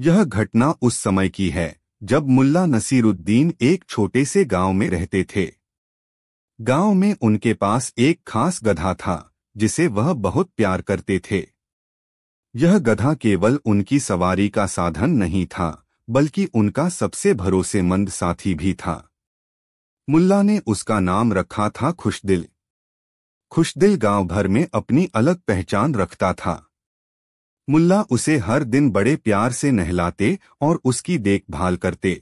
यह घटना उस समय की है जब मुल्ला नसीरुद्दीन एक छोटे से गांव में रहते थे। गांव में उनके पास एक खास गधा था जिसे वह बहुत प्यार करते थे। यह गधा केवल उनकी सवारी का साधन नहीं था बल्कि उनका सबसे भरोसेमंद साथी भी था। मुल्ला ने उसका नाम रखा था खुशदिल। खुशदिल गांव भर में अपनी अलग पहचान रखता था। मुल्ला उसे हर दिन बड़े प्यार से नहलाते और उसकी देखभाल करते।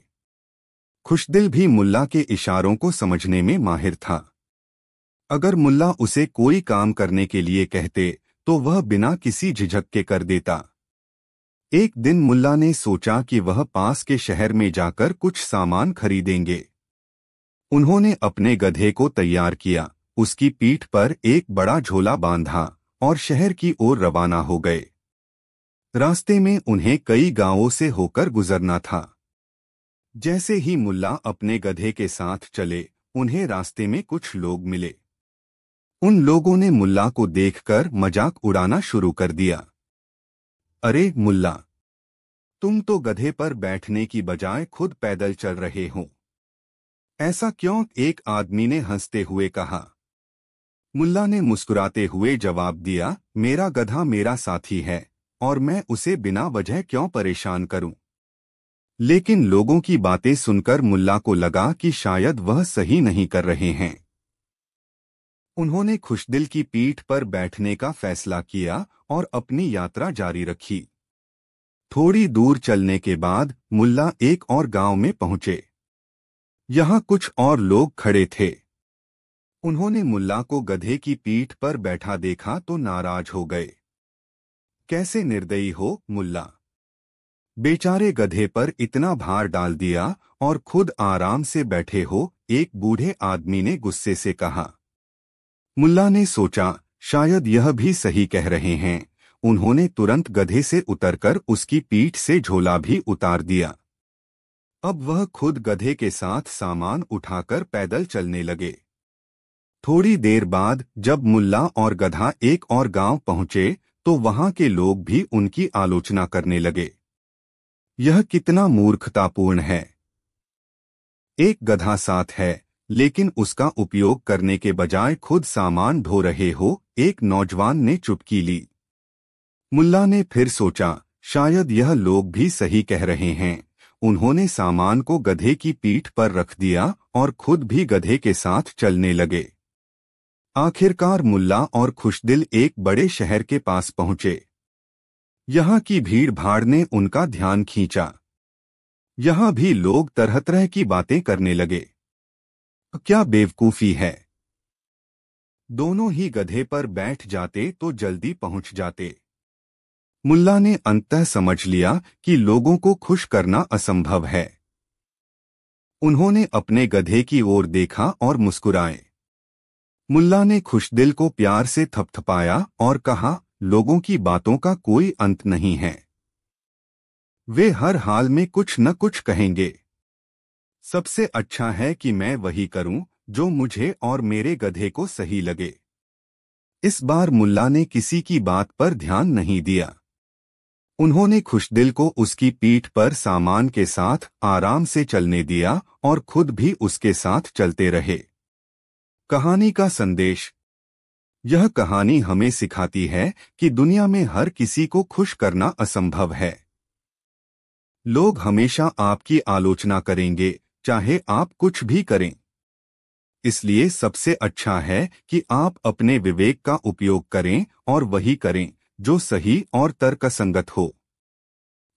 खुशदिल भी मुल्ला के इशारों को समझने में माहिर था। अगर मुल्ला उसे कोई काम करने के लिए कहते तो वह बिना किसी झिझक के कर देता। एक दिन मुल्ला ने सोचा कि वह पास के शहर में जाकर कुछ सामान खरीदेंगे। उन्होंने अपने गधे को तैयार किया, उसकी पीठ पर एक बड़ा झोला बांधा और शहर की ओर रवाना हो गए। रास्ते में उन्हें कई गांवों से होकर गुजरना था। जैसे ही मुल्ला अपने गधे के साथ चले, उन्हें रास्ते में कुछ लोग मिले। उन लोगों ने मुल्ला को देखकर मजाक उड़ाना शुरू कर दिया। अरे मुल्ला, तुम तो गधे पर बैठने की बजाय खुद पैदल चल रहे हो, ऐसा क्यों? एक आदमी ने हंसते हुए कहा। मुल्ला ने मुस्कुराते हुए जवाब दिया, मेरा गधा मेरा साथी है और मैं उसे बिना वजह क्यों परेशान करूं? लेकिन लोगों की बातें सुनकर मुल्ला को लगा कि शायद वह सही नहीं कर रहे हैं। उन्होंने खुशदिल की पीठ पर बैठने का फैसला किया और अपनी यात्रा जारी रखी। थोड़ी दूर चलने के बाद मुल्ला एक और गांव में पहुंचे। यहाँ कुछ और लोग खड़े थे। उन्होंने मुल्ला को गधे की पीठ पर बैठा देखा तो नाराज हो गए। कैसे निर्दयी हो मुल्ला, बेचारे गधे पर इतना भार डाल दिया और खुद आराम से बैठे हो, एक बूढ़े आदमी ने गुस्से से कहा। मुल्ला ने सोचा शायद यह भी सही कह रहे हैं। उन्होंने तुरंत गधे से उतरकर उसकी पीठ से झोला भी उतार दिया। अब वह खुद गधे के साथ सामान उठाकर पैदल चलने लगे। थोड़ी देर बाद जब मुल्ला और गधा एक और गांव पहुंचे तो वहां के लोग भी उनकी आलोचना करने लगे। यह कितना मूर्खतापूर्ण है। एक गधा साथ है लेकिन उसका उपयोग करने के बजाय खुद सामान ढो रहे हो, एक नौजवान ने चुटकी ली। मुल्ला ने फिर सोचा शायद यह लोग भी सही कह रहे हैं। उन्होंने सामान को गधे की पीठ पर रख दिया और खुद भी गधे के साथ चलने लगे। आखिरकार मुल्ला और खुशदिल एक बड़े शहर के पास पहुंचे। यहाँ की भीड़ भाड़ ने उनका ध्यान खींचा। यहाँ भी लोग तरह तरह की बातें करने लगे। क्या बेवकूफी है, दोनों ही गधे पर बैठ जाते तो जल्दी पहुंच जाते। मुल्ला ने अंततः समझ लिया कि लोगों को खुश करना असंभव है। उन्होंने अपने गधे की ओर देखा और मुस्कुराए। मुल्ला ने खुशदिल को प्यार से थपथपाया और कहा, लोगों की बातों का कोई अंत नहीं है। वे हर हाल में कुछ न कुछ कहेंगे। सबसे अच्छा है कि मैं वही करूं जो मुझे और मेरे गधे को सही लगे। इस बार मुल्ला ने किसी की बात पर ध्यान नहीं दिया। उन्होंने खुशदिल को उसकी पीठ पर सामान के साथ आराम से चलने दिया और खुद भी उसके साथ चलते रहे। कहानी का संदेश। यह कहानी हमें सिखाती है कि दुनिया में हर किसी को खुश करना असंभव है। लोग हमेशा आपकी आलोचना करेंगे, चाहे आप कुछ भी करें। इसलिए सबसे अच्छा है कि आप अपने विवेक का उपयोग करें और वही करें जो सही और तर्कसंगत हो।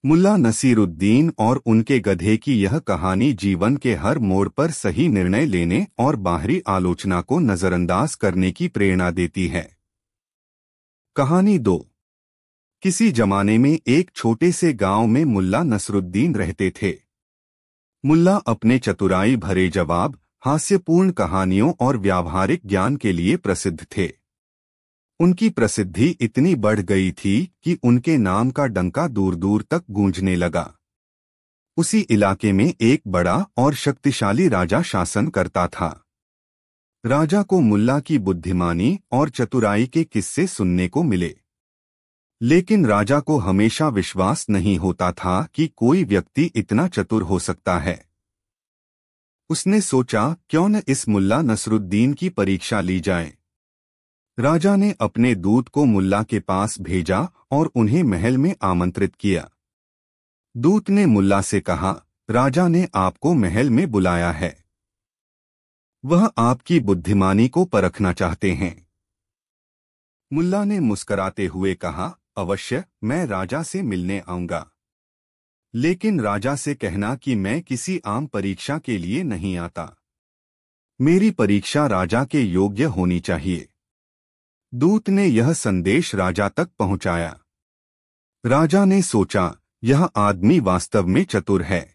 मुल्ला नसीरुद्दीन और उनके गधे की यह कहानी जीवन के हर मोड़ पर सही निर्णय लेने और बाहरी आलोचना को नजरअंदाज करने की प्रेरणा देती है। कहानी 2। किसी जमाने में एक छोटे से गांव में मुल्ला नसरुद्दीन रहते थे। मुल्ला अपने चतुराई भरे जवाब, हास्यपूर्ण कहानियों और व्यावहारिक ज्ञान के लिए प्रसिद्ध थे। उनकी प्रसिद्धि इतनी बढ़ गई थी कि उनके नाम का डंका दूर दूर तक गूंजने लगा। उसी इलाके में एक बड़ा और शक्तिशाली राजा शासन करता था। राजा को मुल्ला की बुद्धिमानी और चतुराई के किस्से सुनने को मिले। लेकिन राजा को हमेशा विश्वास नहीं होता था कि कोई व्यक्ति इतना चतुर हो सकता है। उसने सोचा, क्यों न इस मुल्ला नसरुद्दीन की परीक्षा ली जाए। राजा ने अपने दूत को मुल्ला के पास भेजा और उन्हें महल में आमंत्रित किया। दूत ने मुल्ला से कहा, राजा ने आपको महल में बुलाया है। वह आपकी बुद्धिमानी को परखना चाहते हैं। मुल्ला ने मुस्कराते हुए कहा, अवश्य, मैं राजा से मिलने आऊंगा। लेकिन राजा से कहना कि मैं किसी आम परीक्षा के लिए नहीं आता। मेरी परीक्षा राजा के योग्य होनी चाहिए। दूत ने यह संदेश राजा तक पहुंचाया। राजा ने सोचा, यह आदमी वास्तव में चतुर है।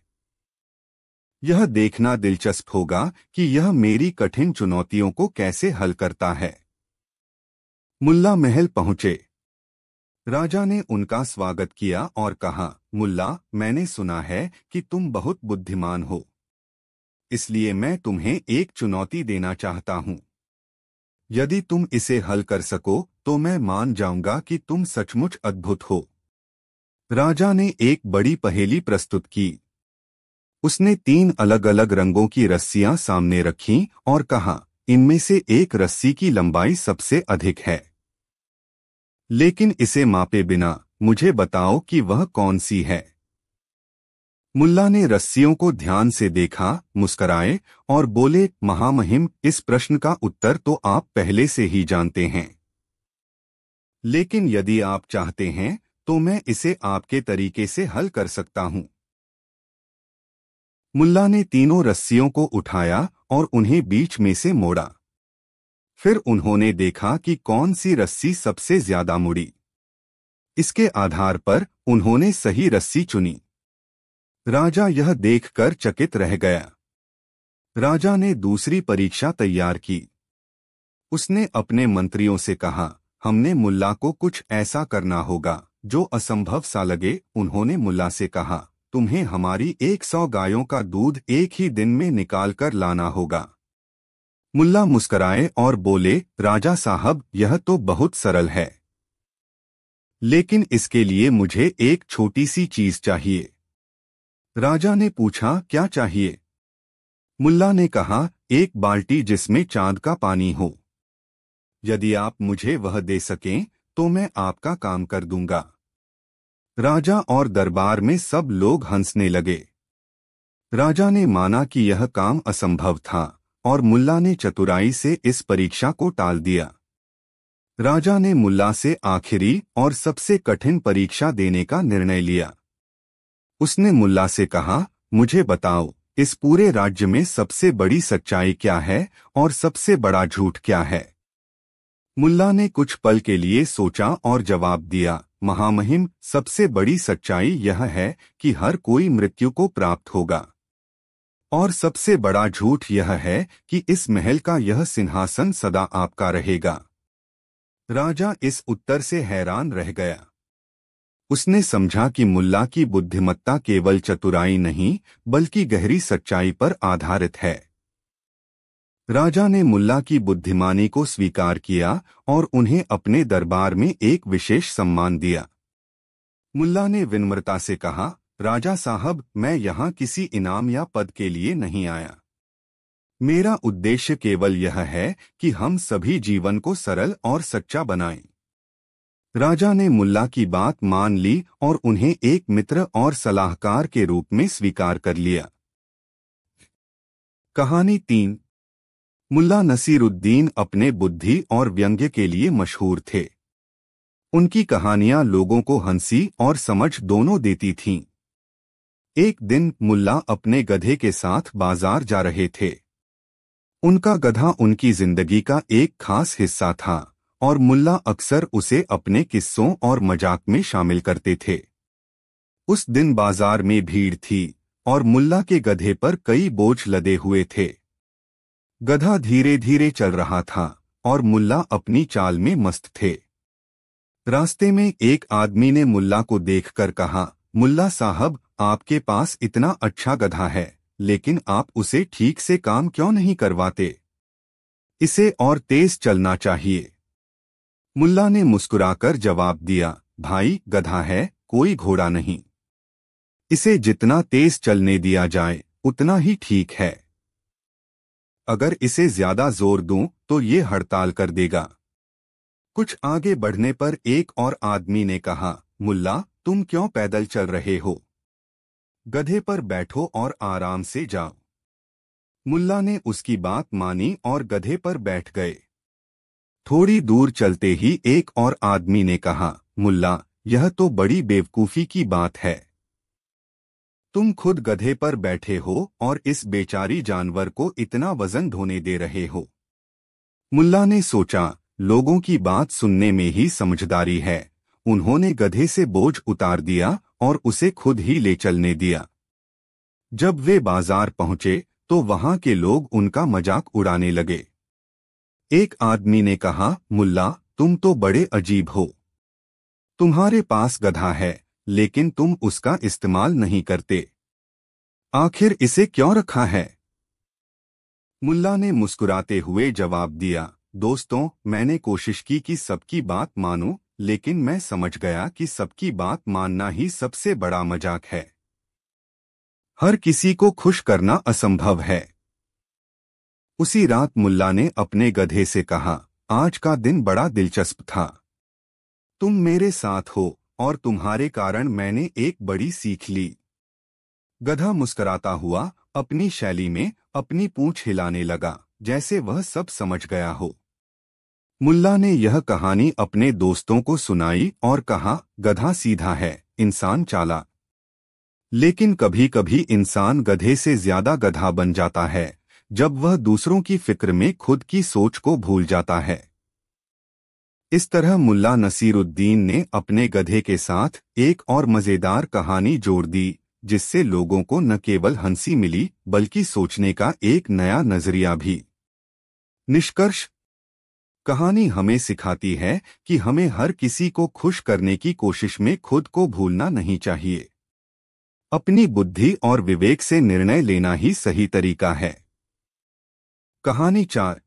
यह देखना दिलचस्प होगा कि यह मेरी कठिन चुनौतियों को कैसे हल करता है। मुल्ला महल पहुंचे। राजा ने उनका स्वागत किया और कहा, मुल्ला, मैंने सुना है कि तुम बहुत बुद्धिमान हो, इसलिए मैं तुम्हें एक चुनौती देना चाहता हूं। यदि तुम इसे हल कर सको तो मैं मान जाऊंगा कि तुम सचमुच अद्भुत हो। राजा ने एक बड़ी पहेली प्रस्तुत की। उसने 3 अलग अलग रंगों की रस्सियां सामने रखीं और कहा, इनमें से एक रस्सी की लंबाई सबसे अधिक है, लेकिन इसे मापे बिना मुझे बताओ कि वह कौन सी है। मुल्ला ने रस्सियों को ध्यान से देखा, मुस्कराए और बोले, महामहिम, इस प्रश्न का उत्तर तो आप पहले से ही जानते हैं, लेकिन यदि आप चाहते हैं तो मैं इसे आपके तरीके से हल कर सकता हूं। मुल्ला ने तीनों रस्सियों को उठाया और उन्हें बीच में से मोड़ा। फिर उन्होंने देखा कि कौन सी रस्सी सबसे ज्यादा मुड़ी। इसके आधार पर उन्होंने सही रस्सी चुनी। राजा यह देखकर चकित रह गया। राजा ने दूसरी परीक्षा तैयार की। उसने अपने मंत्रियों से कहा, हमने मुल्ला को कुछ ऐसा करना होगा जो असंभव सा लगे। उन्होंने मुल्ला से कहा, तुम्हें हमारी 100 गायों का दूध एक ही दिन में निकाल कर लाना होगा। मुल्ला मुस्कराए और बोले, राजा साहब, यह तो बहुत सरल है, लेकिन इसके लिए मुझे एक छोटी सी चीज चाहिए। राजा ने पूछा, क्या चाहिए? मुल्ला ने कहा, एक बाल्टी जिसमें चांद का पानी हो। यदि आप मुझे वह दे सकें तो मैं आपका काम कर दूंगा। राजा और दरबार में सब लोग हंसने लगे। राजा ने माना कि यह काम असंभव था और मुल्ला ने चतुराई से इस परीक्षा को टाल दिया। राजा ने मुल्ला से आखिरी और सबसे कठिन परीक्षा देने का निर्णय लिया। उसने मुल्ला से कहा, मुझे बताओ, इस पूरे राज्य में सबसे बड़ी सच्चाई क्या है और सबसे बड़ा झूठ क्या है? मुल्ला ने कुछ पल के लिए सोचा और जवाब दिया, महामहिम, सबसे बड़ी सच्चाई यह है कि हर कोई मृत्यु को प्राप्त होगा, और सबसे बड़ा झूठ यह है कि इस महल का यह सिंहासन सदा आपका रहेगा। राजा इस उत्तर से हैरान रह गया। उसने समझा कि मुल्ला की बुद्धिमत्ता केवल चतुराई नहीं बल्कि गहरी सच्चाई पर आधारित है। राजा ने मुल्ला की बुद्धिमानी को स्वीकार किया और उन्हें अपने दरबार में एक विशेष सम्मान दिया। मुल्ला ने विनम्रता से कहा, राजा साहब, मैं यहाँ किसी इनाम या पद के लिए नहीं आया। मेरा उद्देश्य केवल यह है कि हम सभी जीवन को सरल और सच्चा बनाएं। राजा ने मुल्ला की बात मान ली और उन्हें एक मित्र और सलाहकार के रूप में स्वीकार कर लिया। कहानी 3। मुल्ला नसीरुद्दीन अपने बुद्धि और व्यंग्य के लिए मशहूर थे। उनकी कहानियां लोगों को हंसी और समझ दोनों देती थीं। एक दिन मुल्ला अपने गधे के साथ बाजार जा रहे थे। उनका गधा उनकी जिंदगी का एक खास हिस्सा था और मुल्ला अक्सर उसे अपने किस्सों और मजाक में शामिल करते थे। उस दिन बाजार में भीड़ थी और मुल्ला के गधे पर कई बोझ लदे हुए थे। गधा धीरे धीरे चल रहा था और मुल्ला अपनी चाल में मस्त थे। रास्ते में एक आदमी ने मुल्ला को देखकर कहा, मुल्ला साहब, आपके पास इतना अच्छा गधा है, लेकिन आप उसे ठीक से काम क्यों नहीं करवाते? इसे और तेज चलना चाहिए। मुल्ला ने मुस्कुराकर जवाब दिया, भाई गधा है, कोई घोड़ा नहीं। इसे जितना तेज चलने दिया जाए उतना ही ठीक है। अगर इसे ज्यादा जोर दूं तो ये हड़ताल कर देगा। कुछ आगे बढ़ने पर एक और आदमी ने कहा, मुल्ला तुम क्यों पैदल चल रहे हो? गधे पर बैठो और आराम से जाओ। मुल्ला ने उसकी बात मानी और गधे पर बैठ गए। थोड़ी दूर चलते ही एक और आदमी ने कहा, मुल्ला यह तो बड़ी बेवकूफी की बात है। तुम खुद गधे पर बैठे हो और इस बेचारी जानवर को इतना वजन ढोने दे रहे हो। मुल्ला ने सोचा, लोगों की बात सुनने में ही समझदारी है। उन्होंने गधे से बोझ उतार दिया और उसे खुद ही ले चलने दिया। जब वे बाजार पहुंचे तो वहां के लोग उनका मजाक उड़ाने लगे। एक आदमी ने कहा, मुल्ला तुम तो बड़े अजीब हो। तुम्हारे पास गधा है लेकिन तुम उसका इस्तेमाल नहीं करते। आखिर इसे क्यों रखा है? मुल्ला ने मुस्कुराते हुए जवाब दिया, दोस्तों मैंने कोशिश की कि सबकी बात मानूं, लेकिन मैं समझ गया कि सबकी बात मानना ही सबसे बड़ा मजाक है। हर किसी को खुश करना असंभव है। उसी रात मुल्ला ने अपने गधे से कहा, आज का दिन बड़ा दिलचस्प था। तुम मेरे साथ हो और तुम्हारे कारण मैंने एक बड़ी सीख ली। गधा मुस्कुराता हुआ अपनी शैली में अपनी पूंछ हिलाने लगा, जैसे वह सब समझ गया हो। मुल्ला ने यह कहानी अपने दोस्तों को सुनाई और कहा, गधा सीधा है, इंसान चालाक। लेकिन कभी कभी इंसान गधे से ज्यादा गधा बन जाता है जब वह दूसरों की फिक्र में खुद की सोच को भूल जाता है। इस तरह मुल्ला नसीरुद्दीन ने अपने गधे के साथ एक और मजेदार कहानी जोड़ दी, जिससे लोगों को न केवल हंसी मिली बल्कि सोचने का एक नया नजरिया भी। निष्कर्ष, कहानी हमें सिखाती है कि हमें हर किसी को खुश करने की कोशिश में खुद को भूलना नहीं चाहिए। अपनी बुद्धि और विवेक से निर्णय लेना ही सही तरीका है। कहानी 4।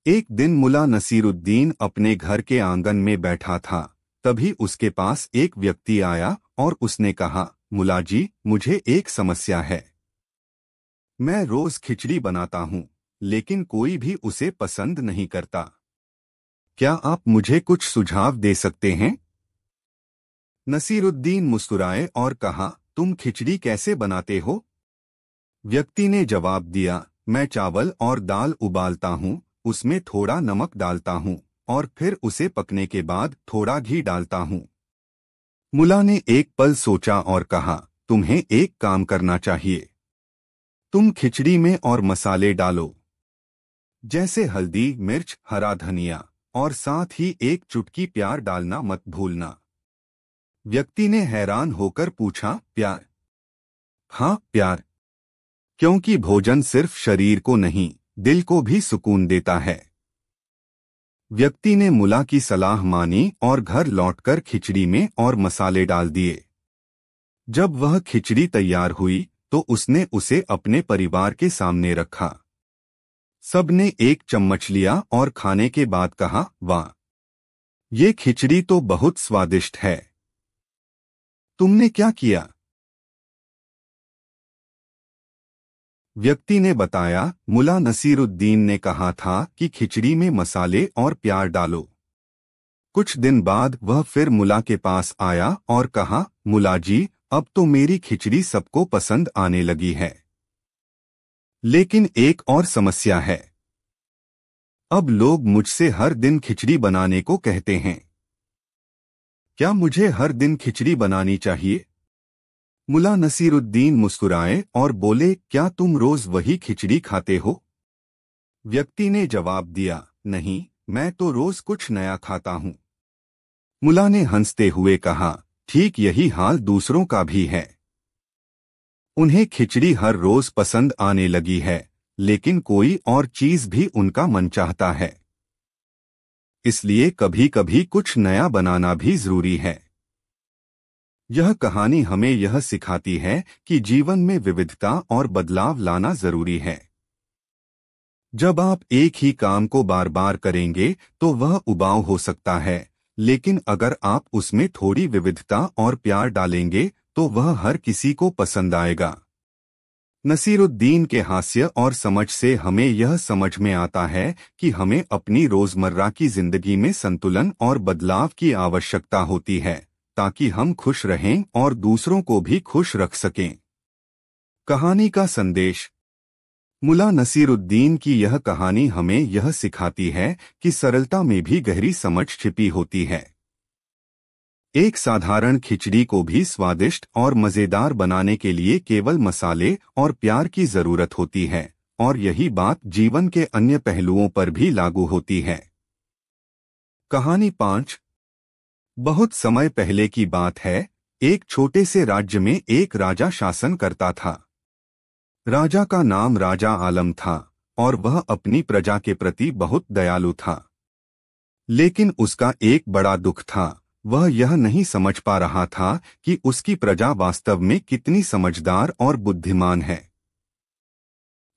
एक दिन मुल्ला नसीरुद्दीन अपने घर के आंगन में बैठा था। तभी उसके पास एक व्यक्ति आया और उसने कहा, मुल्ला जी मुझे एक समस्या है। मैं रोज खिचड़ी बनाता हूँ लेकिन कोई भी उसे पसंद नहीं करता। क्या आप मुझे कुछ सुझाव दे सकते हैं? नसीरुद्दीन मुस्कुराए और कहा, तुम खिचड़ी कैसे बनाते हो? व्यक्ति ने जवाब दिया, मैं चावल और दाल उबालता हूँ, उसमें थोड़ा नमक डालता हूँ और फिर उसे पकने के बाद थोड़ा घी डालता हूँ। मुल्ला ने एक पल सोचा और कहा, तुम्हें एक काम करना चाहिए। तुम खिचड़ी में और मसाले डालो, जैसे हल्दी, मिर्च, हरा धनिया और साथ ही एक चुटकी प्यार डालना मत भूलना। व्यक्ति ने हैरान होकर पूछा, प्यार? हाँ प्यार, क्योंकि भोजन सिर्फ शरीर को नहीं दिल को भी सुकून देता है। व्यक्ति ने मुल्ला की सलाह मानी और घर लौटकर खिचड़ी में और मसाले डाल दिए। जब वह खिचड़ी तैयार हुई तो उसने उसे अपने परिवार के सामने रखा। सबने एक चम्मच लिया और खाने के बाद कहा, वाह, ये खिचड़ी तो बहुत स्वादिष्ट है। तुमने क्या किया? व्यक्ति ने बताया, मुल्ला नसीरुद्दीन ने कहा था कि खिचड़ी में मसाले और प्यार डालो। कुछ दिन बाद वह फिर मुल्ला के पास आया और कहा, मुल्ला जी अब तो मेरी खिचड़ी सबको पसंद आने लगी है, लेकिन एक और समस्या है। अब लोग मुझसे हर दिन खिचड़ी बनाने को कहते हैं। क्या मुझे हर दिन खिचड़ी बनानी चाहिए? मुल्ला नसीरुद्दीन मुस्कुराए और बोले, क्या तुम रोज वही खिचड़ी खाते हो? व्यक्ति ने जवाब दिया, नहीं, मैं तो रोज कुछ नया खाता हूँ। मुल्ला ने हंसते हुए कहा, ठीक यही हाल दूसरों का भी है। उन्हें खिचड़ी हर रोज पसंद आने लगी है, लेकिन कोई और चीज भी उनका मन चाहता है। इसलिए कभी कभी कुछ नया बनाना भी जरूरी है। यह कहानी हमें यह सिखाती है कि जीवन में विविधता और बदलाव लाना जरूरी है। जब आप एक ही काम को बार बार करेंगे तो वह उबाऊ हो सकता है, लेकिन अगर आप उसमें थोड़ी विविधता और प्यार डालेंगे तो वह हर किसी को पसंद आएगा। नसीरुद्दीन के हास्य और समझ से हमें यह समझ में आता है कि हमें अपनी रोजमर्रा की जिंदगी में संतुलन और बदलाव की आवश्यकता होती है, ताकि हम खुश रहें और दूसरों को भी खुश रख सकें। कहानी का संदेश। मुल्ला नसीरुद्दीन की यह कहानी हमें यह सिखाती है कि सरलता में भी गहरी समझ छिपी होती है। एक साधारण खिचड़ी को भी स्वादिष्ट और मजेदार बनाने के लिए केवल मसाले और प्यार की जरूरत होती है, और यही बात जीवन के अन्य पहलुओं पर भी लागू होती है। कहानी 5। बहुत समय पहले की बात है। एक छोटे से राज्य में एक राजा शासन करता था। राजा का नाम राजा आलम था और वह अपनी प्रजा के प्रति बहुत दयालु था। लेकिन उसका एक बड़ा दुख था। वह यह नहीं समझ पा रहा था कि उसकी प्रजा वास्तव में कितनी समझदार और बुद्धिमान है।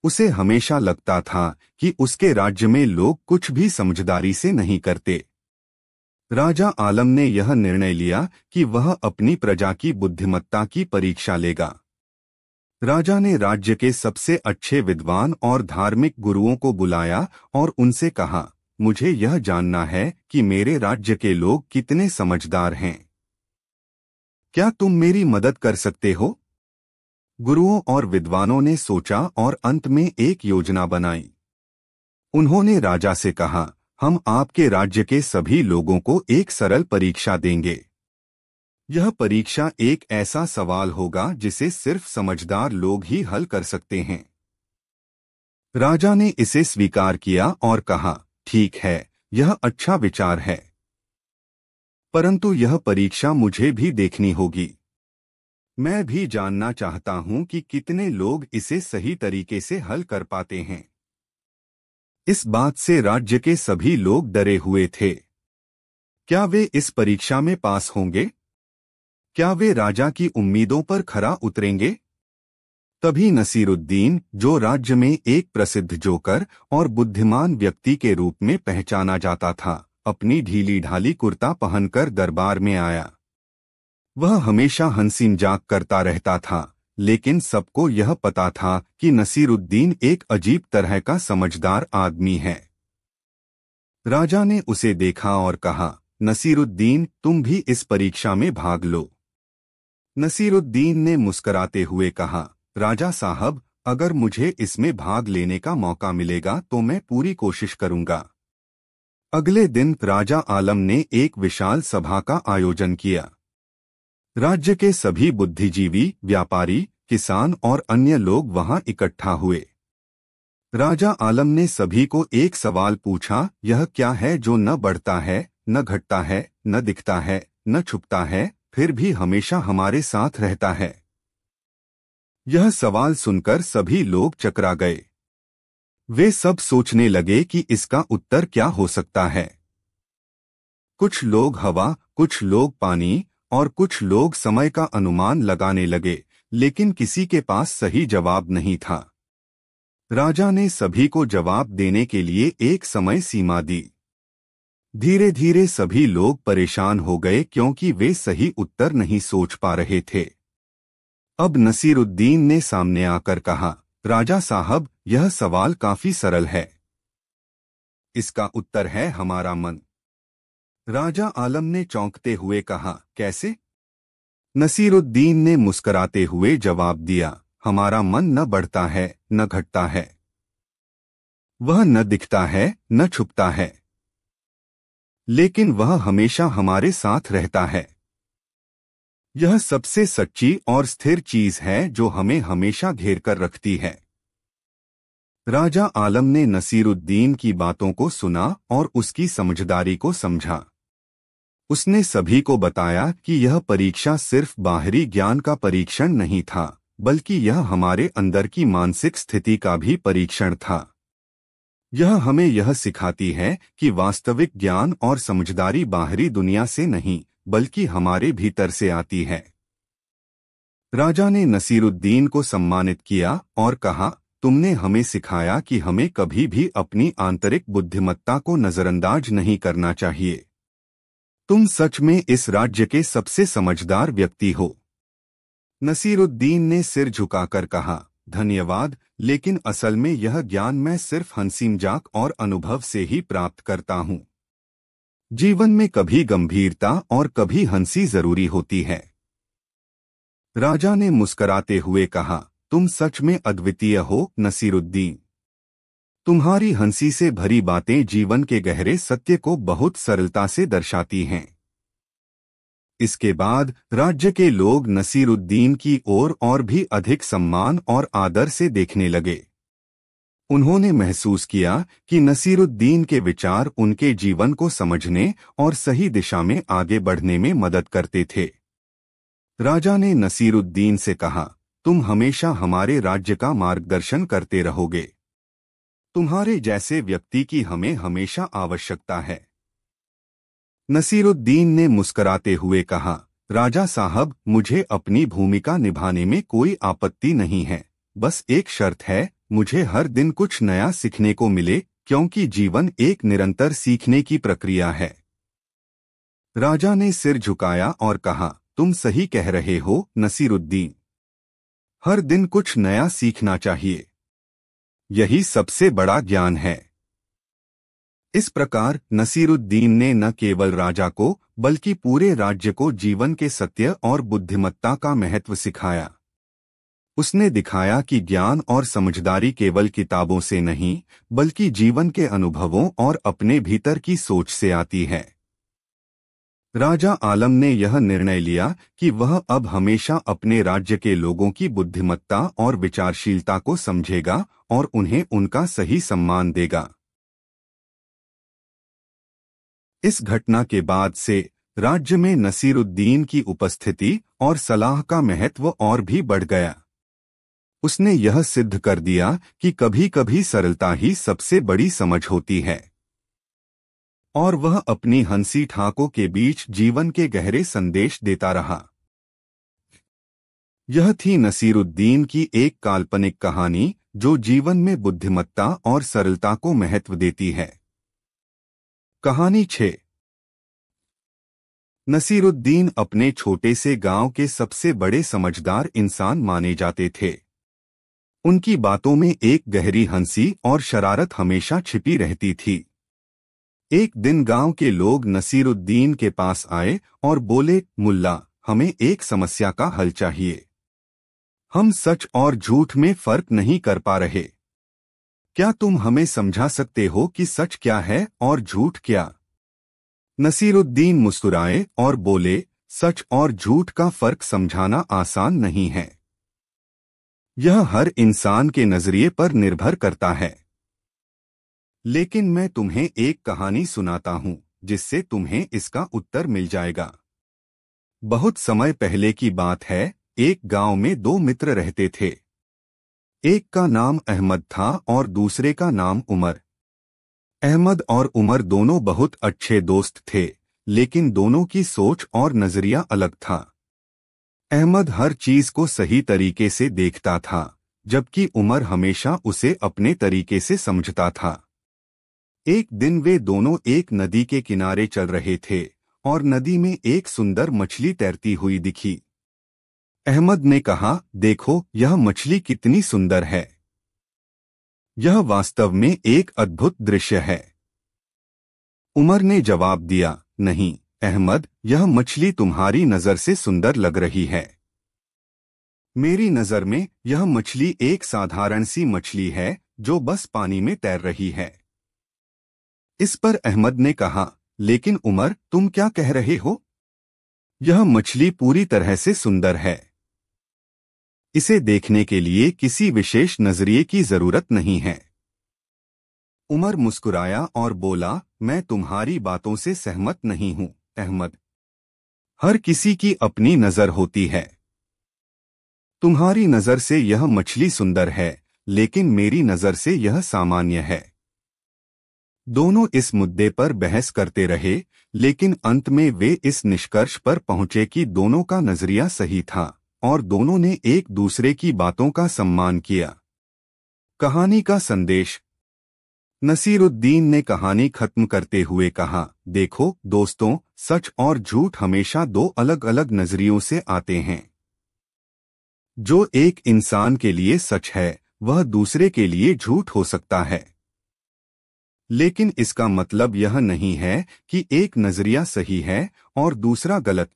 उसे हमेशा लगता था कि उसके राज्य में लोग कुछ भी समझदारी से नहीं करते। राजा आलम ने यह निर्णय लिया कि वह अपनी प्रजा की बुद्धिमत्ता की परीक्षा लेगा। राजा ने राज्य के सबसे अच्छे विद्वान और धार्मिक गुरुओं को बुलाया और उनसे कहा, मुझे यह जानना है कि मेरे राज्य के लोग कितने समझदार हैं। क्या तुम मेरी मदद कर सकते हो? गुरुओं और विद्वानों ने सोचा और अंत में एक योजना बनाई। उन्होंने राजा से कहा, हम आपके राज्य के सभी लोगों को एक सरल परीक्षा देंगे। यह परीक्षा एक ऐसा सवाल होगा जिसे सिर्फ समझदार लोग ही हल कर सकते हैं। राजा ने इसे स्वीकार किया और कहा, ठीक है, यह अच्छा विचार है, परंतु यह परीक्षा मुझे भी देखनी होगी। मैं भी जानना चाहता हूं कि कितने लोग इसे सही तरीके से हल कर पाते हैं। इस बात से राज्य के सभी लोग डरे हुए थे। क्या वे इस परीक्षा में पास होंगे? क्या वे राजा की उम्मीदों पर खरा उतरेंगे? तभी नसीरुद्दीन, जो राज्य में एक प्रसिद्ध जोकर और बुद्धिमान व्यक्ति के रूप में पहचाना जाता था, अपनी ढीली ढाली कुर्ता पहनकर दरबार में आया। वह हमेशा हंसी मजाक करता रहता था, लेकिन सबको यह पता था कि नसीरुद्दीन एक अजीब तरह का समझदार आदमी है। राजा ने उसे देखा और कहा, नसीरुद्दीन, तुम भी इस परीक्षा में भाग लो। नसीरुद्दीन ने मुस्कुराते हुए कहा, राजा साहब, अगर मुझे इसमें भाग लेने का मौका मिलेगा तो मैं पूरी कोशिश करूंगा। अगले दिन राजा आलम ने एक विशाल सभा का आयोजन किया। राज्य के सभी बुद्धिजीवी, व्यापारी, किसान और अन्य लोग वहां इकट्ठा हुए। राजा आलम ने सभी को एक सवाल पूछा, यह क्या है जो न बढ़ता है, न घटता है, न दिखता है, न छुपता है, फिर भी हमेशा हमारे साथ रहता है? यह सवाल सुनकर सभी लोग चकरा गए। वे सब सोचने लगे कि इसका उत्तर क्या हो सकता है। कुछ लोग हवा, कुछ लोग पानी और कुछ लोग समय का अनुमान लगाने लगे, लेकिन किसी के पास सही जवाब नहीं था। राजा ने सभी को जवाब देने के लिए एक समय सीमा दी। धीरे धीरे सभी लोग परेशान हो गए क्योंकि वे सही उत्तर नहीं सोच पा रहे थे। अब नसीरुद्दीन ने सामने आकर कहा, राजा साहब, यह सवाल काफी सरल है। इसका उत्तर है हमारा मन। राजा आलम ने चौंकते हुए कहा, कैसे? नसीरुद्दीन ने मुस्कुराते हुए जवाब दिया, हमारा मन न बढ़ता है, न घटता है। वह न दिखता है, न छुपता है, लेकिन वह हमेशा हमारे साथ रहता है। यह सबसे सच्ची और स्थिर चीज है जो हमें हमेशा घेर कर रखती है। राजा आलम ने नसीरुद्दीन की बातों को सुना और उसकी समझदारी को समझा। उसने सभी को बताया कि यह परीक्षा सिर्फ बाहरी ज्ञान का परीक्षण नहीं था, बल्कि यह हमारे अंदर की मानसिक स्थिति का भी परीक्षण था। यह हमें यह सिखाती है कि वास्तविक ज्ञान और समझदारी बाहरी दुनिया से नहीं, बल्कि हमारे भीतर से आती है। राजा ने नसीरुद्दीन को सम्मानित किया और कहा, तुमने हमें सिखाया कि हमें कभी भी अपनी आंतरिक बुद्धिमत्ता को नजरअंदाज नहीं करना चाहिए। तुम सच में इस राज्य के सबसे समझदार व्यक्ति हो। नसीरुद्दीन ने सिर झुकाकर कहा, धन्यवाद, लेकिन असल में यह ज्ञान मैं सिर्फ हंसी मजाक और अनुभव से ही प्राप्त करता हूँ। जीवन में कभी गंभीरता और कभी हंसी जरूरी होती है। राजा ने मुस्कुराते हुए कहा, तुम सच में अद्वितीय हो नसीरुद्दीन। तुम्हारी हंसी से भरी बातें जीवन के गहरे सत्य को बहुत सरलता से दर्शाती हैं। इसके बाद राज्य के लोग नसीरुद्दीन की ओर और भी अधिक सम्मान और आदर से देखने लगे। उन्होंने महसूस किया कि नसीरुद्दीन के विचार उनके जीवन को समझने और सही दिशा में आगे बढ़ने में मदद करते थे। राजा ने नसीरुद्दीन से कहा, तुम हमेशा हमारे राज्य का मार्गदर्शन करते रहोगे। तुम्हारे जैसे व्यक्ति की हमें हमेशा आवश्यकता है। नसीरुद्दीन ने मुस्कुराते हुए कहा, राजा साहब, मुझे अपनी भूमिका निभाने में कोई आपत्ति नहीं है। बस एक शर्त है, मुझे हर दिन कुछ नया सीखने को मिले, क्योंकि जीवन एक निरंतर सीखने की प्रक्रिया है। राजा ने सिर झुकाया और कहा, तुम सही कह रहे हो नसीरुद्दीन। हर दिन कुछ नया सीखना चाहिए। यही सबसे बड़ा ज्ञान है। इस प्रकार नसीरुद्दीन ने न केवल राजा को बल्कि पूरे राज्य को जीवन के सत्य और बुद्धिमत्ता का महत्व सिखाया। उसने दिखाया कि ज्ञान और समझदारी केवल किताबों से नहीं, बल्कि जीवन के अनुभवों और अपने भीतर की सोच से आती है। राजा आलम ने यह निर्णय लिया कि वह अब हमेशा अपने राज्य के लोगों की बुद्धिमत्ता और विचारशीलता को समझेगा और उन्हें उनका सही सम्मान देगा। इस घटना के बाद से राज्य में नसीरुद्दीन की उपस्थिति और सलाह का महत्व और भी बढ़ गया। उसने यह सिद्ध कर दिया कि कभी-कभी सरलता ही सबसे बड़ी समझ होती है। और वह अपनी हंसी ठाकों के बीच जीवन के गहरे संदेश देता रहा। यह थी नसीरुद्दीन की एक काल्पनिक कहानी जो जीवन में बुद्धिमत्ता और सरलता को महत्व देती है। कहानी 6। नसीरुद्दीन अपने छोटे से गांव के सबसे बड़े समझदार इंसान माने जाते थे। उनकी बातों में एक गहरी हंसी और शरारत हमेशा छिपी रहती थी। एक दिन गांव के लोग नसीरुद्दीन के पास आए और बोले, मुल्ला, हमें एक समस्या का हल चाहिए। हम सच और झूठ में फर्क नहीं कर पा रहे। क्या तुम हमें समझा सकते हो कि सच क्या है और झूठ क्या? नसीरुद्दीन मुस्कुराए और बोले, सच और झूठ का फर्क समझाना आसान नहीं है। यह हर इंसान के नजरिए पर निर्भर करता है। लेकिन मैं तुम्हें एक कहानी सुनाता हूं जिससे तुम्हें इसका उत्तर मिल जाएगा। बहुत समय पहले की बात है, एक गांव में दो मित्र रहते थे। एक का नाम अहमद था और दूसरे का नाम उमर। अहमद और उमर दोनों बहुत अच्छे दोस्त थे, लेकिन दोनों की सोच और नजरिया अलग था। अहमद हर चीज को सही तरीके से देखता था, जबकि उमर हमेशा उसे अपने तरीके से समझता था। एक दिन वे दोनों एक नदी के किनारे चल रहे थे और नदी में एक सुंदर मछली तैरती हुई दिखी। अहमद ने कहा, देखो, यह मछली कितनी सुंदर है। यह वास्तव में एक अद्भुत दृश्य है। उमर ने जवाब दिया, नहीं अहमद, यह मछली तुम्हारी नजर से सुंदर लग रही है। मेरी नजर में यह मछली एक साधारण सी मछली है जो बस पानी में तैर रही है। इस पर अहमद ने कहा, लेकिन उमर, तुम क्या कह रहे हो? यह मछली पूरी तरह से सुंदर है। इसे देखने के लिए किसी विशेष नजरिए की जरूरत नहीं है। उमर मुस्कुराया और बोला, मैं तुम्हारी बातों से सहमत नहीं हूं अहमद। हर किसी की अपनी नजर होती है। तुम्हारी नजर से यह मछली सुंदर है, लेकिन मेरी नजर से यह सामान्य है। दोनों इस मुद्दे पर बहस करते रहे, लेकिन अंत में वे इस निष्कर्ष पर पहुंचे कि दोनों का नजरिया सही था और दोनों ने एक दूसरे की बातों का सम्मान किया। कहानी का संदेश। नसीरुद्दीन ने कहानी खत्म करते हुए कहा, देखो दोस्तों, सच और झूठ हमेशा दो अलग अलग नजरियों से आते हैं। जो एक इंसान के लिए सच है वह दूसरे के लिए झूठ हो सकता है, लेकिन इसका मतलब यह नहीं है कि एक नजरिया सही है और दूसरा गलत।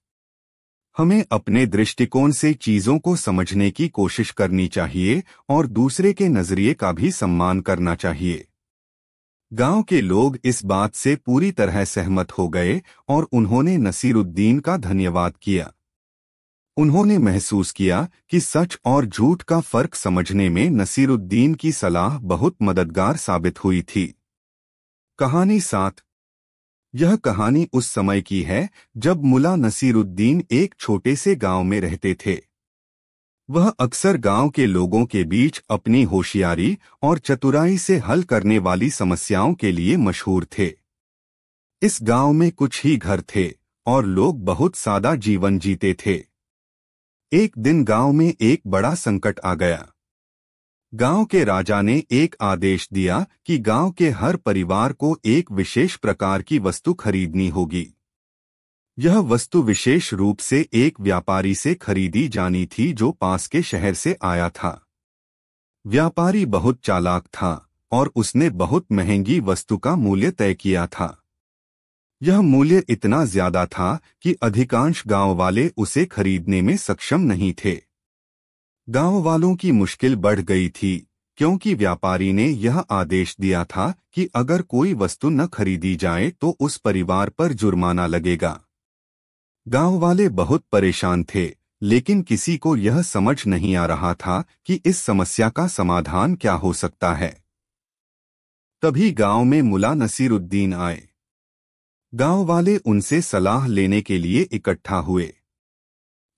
हमें अपने दृष्टिकोण से चीजों को समझने की कोशिश करनी चाहिए और दूसरे के नजरिए का भी सम्मान करना चाहिए। गांव के लोग इस बात से पूरी तरह सहमत हो गए और उन्होंने नसीरुद्दीन का धन्यवाद किया। उन्होंने महसूस किया कि सच और झूठ का फर्क समझने में नसीरुद्दीन की सलाह बहुत मददगार साबित हुई थी। कहानी 7। यह कहानी उस समय की है जब मुल्ला नसीरुद्दीन एक छोटे से गांव में रहते थे। वह अक्सर गांव के लोगों के बीच अपनी होशियारी और चतुराई से हल करने वाली समस्याओं के लिए मशहूर थे। इस गांव में कुछ ही घर थे और लोग बहुत सादा जीवन जीते थे। एक दिन गांव में एक बड़ा संकट आ गया। गांव के राजा ने एक आदेश दिया कि गांव के हर परिवार को एक विशेष प्रकार की वस्तु खरीदनी होगी। यह वस्तु विशेष रूप से एक व्यापारी से खरीदी जानी थी जो पास के शहर से आया था। व्यापारी बहुत चालाक था और उसने बहुत महंगी वस्तु का मूल्य तय किया था। यह मूल्य इतना ज्यादा था कि अधिकांश गांव वाले उसे खरीदने में सक्षम नहीं थे। गांव वालों की मुश्किल बढ़ गई थी क्योंकि व्यापारी ने यह आदेश दिया था कि अगर कोई वस्तु न खरीदी जाए तो उस परिवार पर जुर्माना लगेगा। गांव वाले बहुत परेशान थे, लेकिन किसी को यह समझ नहीं आ रहा था कि इस समस्या का समाधान क्या हो सकता है। तभी गांव में मुल्ला नसीरुद्दीन आए। गांव वाले उनसे सलाह लेने के लिए इकट्ठा हुए।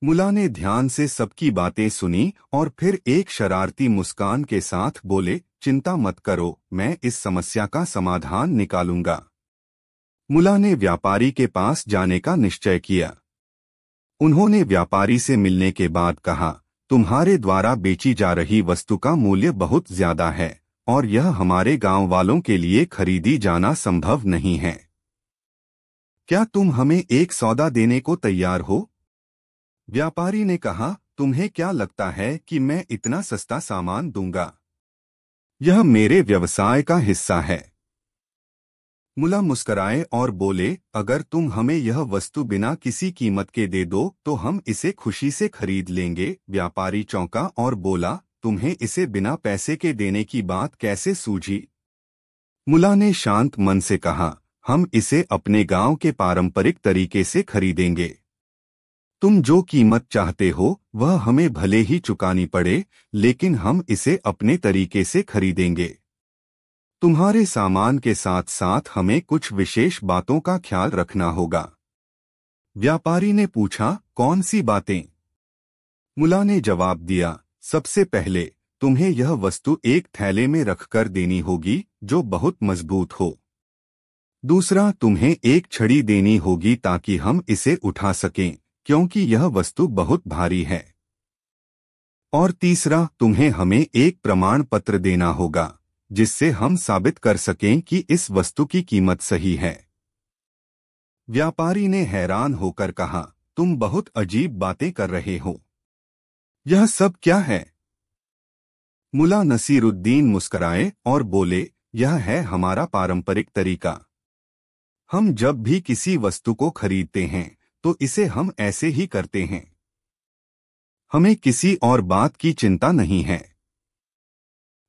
मुल्ला ने ध्यान से सबकी बातें सुनी और फिर एक शरारती मुस्कान के साथ बोले, चिंता मत करो, मैं इस समस्या का समाधान निकालूंगा। मुल्ला ने व्यापारी के पास जाने का निश्चय किया। उन्होंने व्यापारी से मिलने के बाद कहा, तुम्हारे द्वारा बेची जा रही वस्तु का मूल्य बहुत ज्यादा है और यह हमारे गांव वालों के लिए खरीदी जाना संभव नहीं है। क्या तुम हमें एक सौदा देने को तैयार हो? व्यापारी ने कहा, तुम्हें क्या लगता है कि मैं इतना सस्ता सामान दूंगा? यह मेरे व्यवसाय का हिस्सा है। मुल्ला मुस्कराए और बोले, अगर तुम हमें यह वस्तु बिना किसी कीमत के दे दो तो हम इसे खुशी से खरीद लेंगे। व्यापारी चौंका और बोला, तुम्हें इसे बिना पैसे के देने की बात कैसे सूझी? मुल्ला ने शांत मन से कहा, हम इसे अपने गांव के पारंपरिक तरीके से खरीदेंगे। तुम जो कीमत चाहते हो वह हमें भले ही चुकानी पड़े, लेकिन हम इसे अपने तरीके से खरीदेंगे। तुम्हारे सामान के साथ साथ हमें कुछ विशेष बातों का ख्याल रखना होगा। व्यापारी ने पूछा, कौन सी बातें? मुल्ला ने जवाब दिया, सबसे पहले तुम्हें यह वस्तु एक थैले में रखकर देनी होगी जो बहुत मजबूत हो। दूसरा, तुम्हें एक छड़ी देनी होगी ताकि हम इसे उठा सकें, क्योंकि यह वस्तु बहुत भारी है। और तीसरा, तुम्हें हमें एक प्रमाण पत्र देना होगा जिससे हम साबित कर सकें कि इस वस्तु की कीमत सही है। व्यापारी ने हैरान होकर कहा, तुम बहुत अजीब बातें कर रहे हो। यह सब क्या है? मुल्ला नसीरुद्दीन मुस्कराए और बोले, यह है हमारा पारंपरिक तरीका। हम जब भी किसी वस्तु को खरीदते हैं तो इसे हम ऐसे ही करते हैं। हमें किसी और बात की चिंता नहीं है।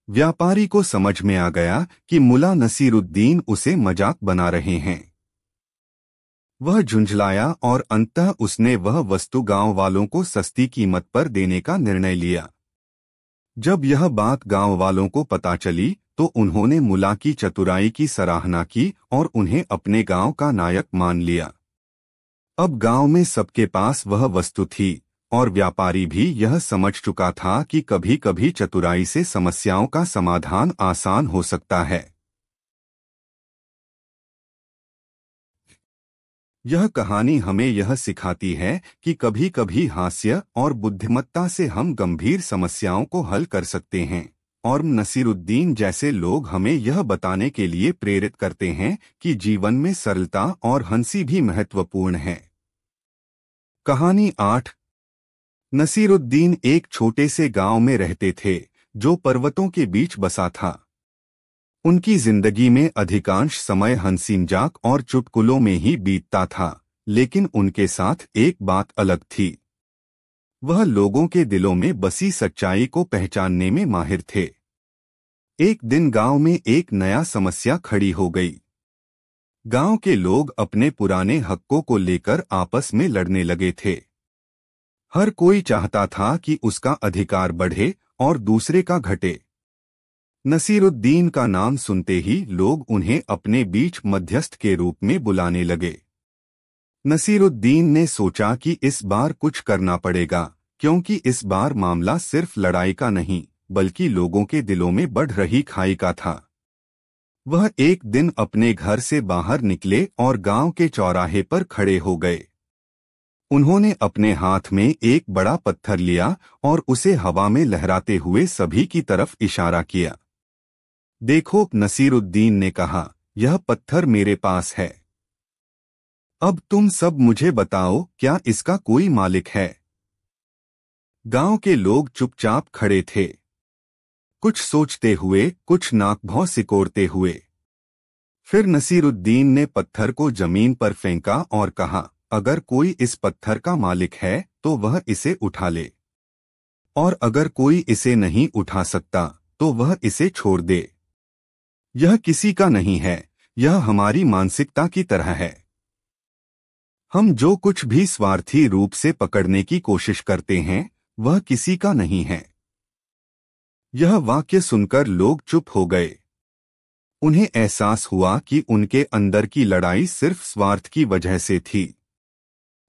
व्यापारी को समझ में आ गया कि मुल्ला नसीरुद्दीन उसे मजाक बना रहे हैं। वह झुंझलाया और अंततः उसने वह वस्तु गांव वालों को सस्ती कीमत पर देने का निर्णय लिया। जब यह बात गांव वालों को पता चली तो उन्होंने मुल्ला की चतुराई की सराहना की और उन्हें अपने गांव का नायक मान लिया। अब गांव में सबके पास वह वस्तु थी और व्यापारी भी यह समझ चुका था कि कभी कभी चतुराई से समस्याओं का समाधान आसान हो सकता है। यह कहानी हमें यह सिखाती है कि कभी कभी हास्य और बुद्धिमत्ता से हम गंभीर समस्याओं को हल कर सकते हैं और नसीरुद्दीन जैसे लोग हमें यह बताने के लिए प्रेरित करते हैं कि जीवन में सरलता और हंसी भी महत्वपूर्ण है। कहानी 8। नसीरुद्दीन एक छोटे से गांव में रहते थे जो पर्वतों के बीच बसा था। उनकी जिंदगी में अधिकांश समय हंसी मजाक और चुटकुलों में ही बीतता था, लेकिन उनके साथ एक बात अलग थी। वह लोगों के दिलों में बसी सच्चाई को पहचानने में माहिर थे। एक दिन गांव में एक नया समस्या खड़ी हो गई। गांव के लोग अपने पुराने हकों को लेकर आपस में लड़ने लगे थे। हर कोई चाहता था कि उसका अधिकार बढ़े और दूसरे का घटे। नसीरुद्दीन का नाम सुनते ही लोग उन्हें अपने बीच मध्यस्थ के रूप में बुलाने लगे। नसीरुद्दीन ने सोचा कि इस बार कुछ करना पड़ेगा, क्योंकि इस बार मामला सिर्फ लड़ाई का नहीं बल्कि लोगों के दिलों में बढ़ रही खाई का था। वह एक दिन अपने घर से बाहर निकले और गांव के चौराहे पर खड़े हो गए। उन्होंने अपने हाथ में एक बड़ा पत्थर लिया और उसे हवा में लहराते हुए सभी की तरफ इशारा किया। देखो, नसीरुद्दीन ने कहा, यह पत्थर मेरे पास है। अब तुम सब मुझे बताओ, क्या इसका कोई मालिक है? गांव के लोग चुपचाप खड़े थे, कुछ सोचते हुए, कुछ नाक भौं सिकोड़ते हुए। फिर नसीरुद्दीन ने पत्थर को जमीन पर फेंका और कहा, अगर कोई इस पत्थर का मालिक है तो वह इसे उठा ले, और अगर कोई इसे नहीं उठा सकता तो वह इसे छोड़ दे। यह किसी का नहीं है, यह हमारी मानसिकता की तरह है। हम जो कुछ भी स्वार्थी रूप से पकड़ने की कोशिश करते हैं वह किसी का नहीं है। यह वाक्य सुनकर लोग चुप हो गए। उन्हें एहसास हुआ कि उनके अंदर की लड़ाई सिर्फ स्वार्थ की वजह से थी।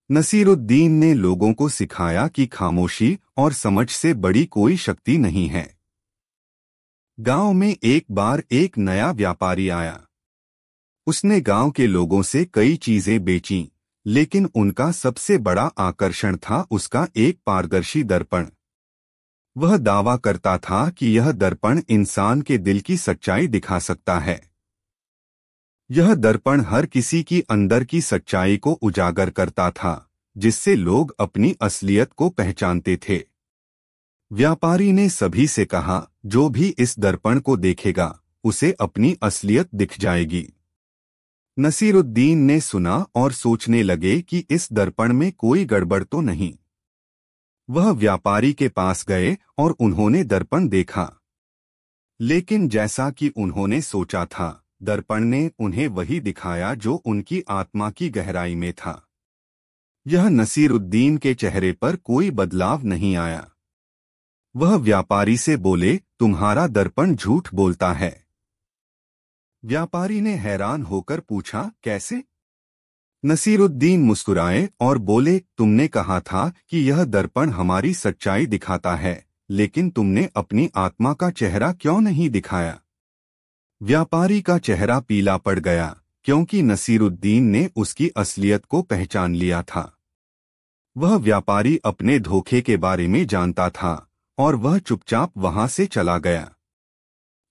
नसीरुद्दीन ने लोगों को सिखाया कि खामोशी और समझ से बड़ी कोई शक्ति नहीं है। गांव में एक बार एक नया व्यापारी आया। उसने गांव के लोगों से कई चीजें बेचीं, लेकिन उनका सबसे बड़ा आकर्षण था उसका एक पारदर्शी दर्पण। वह दावा करता था कि यह दर्पण इंसान के दिल की सच्चाई दिखा सकता है। यह दर्पण हर किसी की अंदर की सच्चाई को उजागर करता था, जिससे लोग अपनी असलियत को पहचानते थे। व्यापारी ने सभी से कहा, जो भी इस दर्पण को देखेगा उसे अपनी असलियत दिख जाएगी। नसीरुद्दीन ने सुना और सोचने लगे कि इस दर्पण में कोई गड़बड़ तो नहीं। वह व्यापारी के पास गए और उन्होंने दर्पण देखा, लेकिन जैसा कि उन्होंने सोचा था, दर्पण ने उन्हें वही दिखाया जो उनकी आत्मा की गहराई में था। यह नसीरुद्दीन के चेहरे पर कोई बदलाव नहीं आया। वह व्यापारी से बोले, तुम्हारा दर्पण झूठ बोलता है। व्यापारी ने हैरान होकर पूछा, कैसे? नसीरुद्दीन मुस्कुराए और बोले, तुमने कहा था कि यह दर्पण हमारी सच्चाई दिखाता है, लेकिन तुमने अपनी आत्मा का चेहरा क्यों नहीं दिखाया? व्यापारी का चेहरा पीला पड़ गया, क्योंकि नसीरुद्दीन ने उसकी असलियत को पहचान लिया था। वह व्यापारी अपने धोखे के बारे में जानता था और वह चुपचाप वहां से चला गया।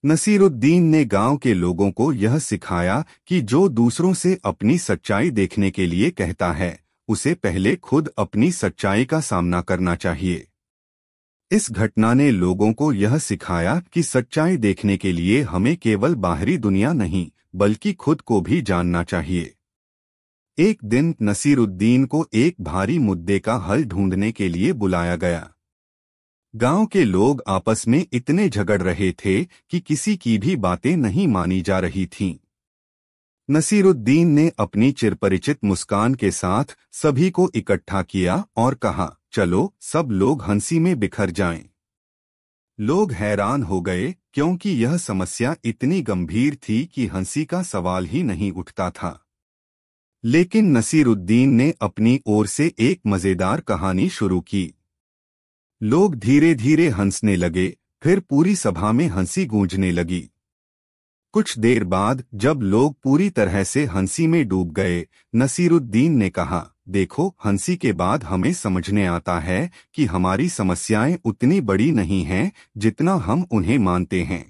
नसीरुद्दीन ने गांव के लोगों को यह सिखाया कि जो दूसरों से अपनी सच्चाई देखने के लिए कहता है, उसे पहले खुद अपनी सच्चाई का सामना करना चाहिए। इस घटना ने लोगों को यह सिखाया कि सच्चाई देखने के लिए हमें केवल बाहरी दुनिया नहीं, बल्कि खुद को भी जानना चाहिए। एक दिन नसीरुद्दीन को एक भारी मुद्दे का हल ढूंढने के लिए बुलाया गया। गांव के लोग आपस में इतने झगड़ रहे थे कि किसी की भी बातें नहीं मानी जा रही थीं। नसीरुद्दीन ने अपनी चिरपरिचित मुस्कान के साथ सभी को इकट्ठा किया और कहा, चलो सब लोग हंसी में बिखर जाएं। लोग हैरान हो गए, क्योंकि यह समस्या इतनी गंभीर थी कि हंसी का सवाल ही नहीं उठता था। लेकिन नसीरुद्दीन ने अपनी ओर से एक मजेदार कहानी शुरू की। लोग धीरे धीरे हंसने लगे, फिर पूरी सभा में हंसी गूंजने लगी। कुछ देर बाद जब लोग पूरी तरह से हंसी में डूब गए, नसीरुद्दीन ने कहा, देखो, हंसी के बाद हमें समझने आता है कि हमारी समस्याएं उतनी बड़ी नहीं हैं जितना हम उन्हें मानते हैं।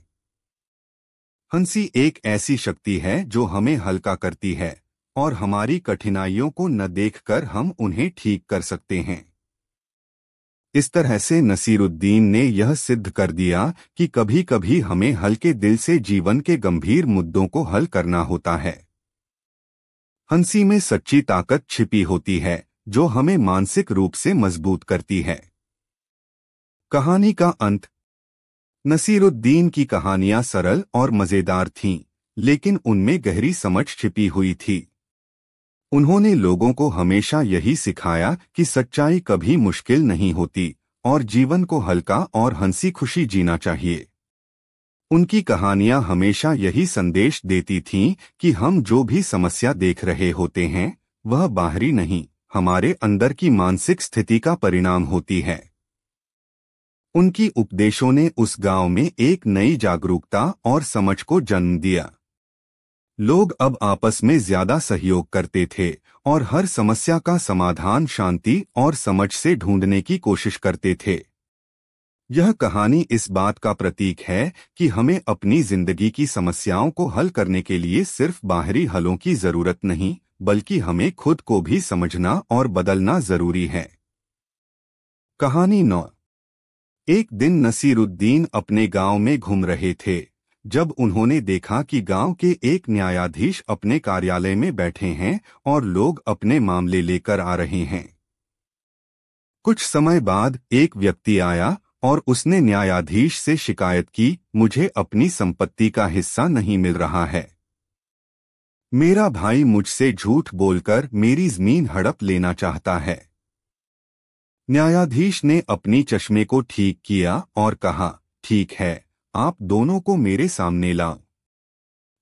हंसी एक ऐसी शक्ति है जो हमें हल्का करती है और हमारी कठिनाइयों को न देखकर हम उन्हें ठीक कर सकते हैं। इस तरह से नसीरुद्दीन ने यह सिद्ध कर दिया कि कभी कभी हमें हल्के दिल से जीवन के गंभीर मुद्दों को हल करना होता है। हंसी में सच्ची ताकत छिपी होती है जो हमें मानसिक रूप से मजबूत करती है। कहानी का अंत। नसीरुद्दीन की कहानियां सरल और मजेदार थीं, लेकिन उनमें गहरी समझ छिपी हुई थी। उन्होंने लोगों को हमेशा यही सिखाया कि सच्चाई कभी मुश्किल नहीं होती और जीवन को हल्का और हंसी खुशी जीना चाहिए। उनकी कहानियां हमेशा यही संदेश देती थीं कि हम जो भी समस्या देख रहे होते हैं वह बाहरी नहीं, हमारे अंदर की मानसिक स्थिति का परिणाम होती है। उनकी उपदेशों ने उस गांव में एक नई जागरूकता और समझ को जन्म दिया। लोग अब आपस में ज्यादा सहयोग करते थे और हर समस्या का समाधान शांति और समझ से ढूंढने की कोशिश करते थे। यह कहानी इस बात का प्रतीक है कि हमें अपनी जिंदगी की समस्याओं को हल करने के लिए सिर्फ बाहरी हलों की जरूरत नहीं, बल्कि हमें खुद को भी समझना और बदलना जरूरी है। कहानी 9। एक दिन नसीरुद्दीन अपने गांव में घूम रहे थे जब उन्होंने देखा कि गांव के एक न्यायाधीश अपने कार्यालय में बैठे हैं और लोग अपने मामले लेकर आ रहे हैं। कुछ समय बाद एक व्यक्ति आया और उसने न्यायाधीश से शिकायत की, मुझे अपनी संपत्ति का हिस्सा नहीं मिल रहा है। मेरा भाई मुझसे झूठ बोलकर मेरी जमीन हड़प लेना चाहता है। न्यायाधीश ने अपनी चश्मे को ठीक किया और कहा, ठीक है, आप दोनों को मेरे सामने लाओ,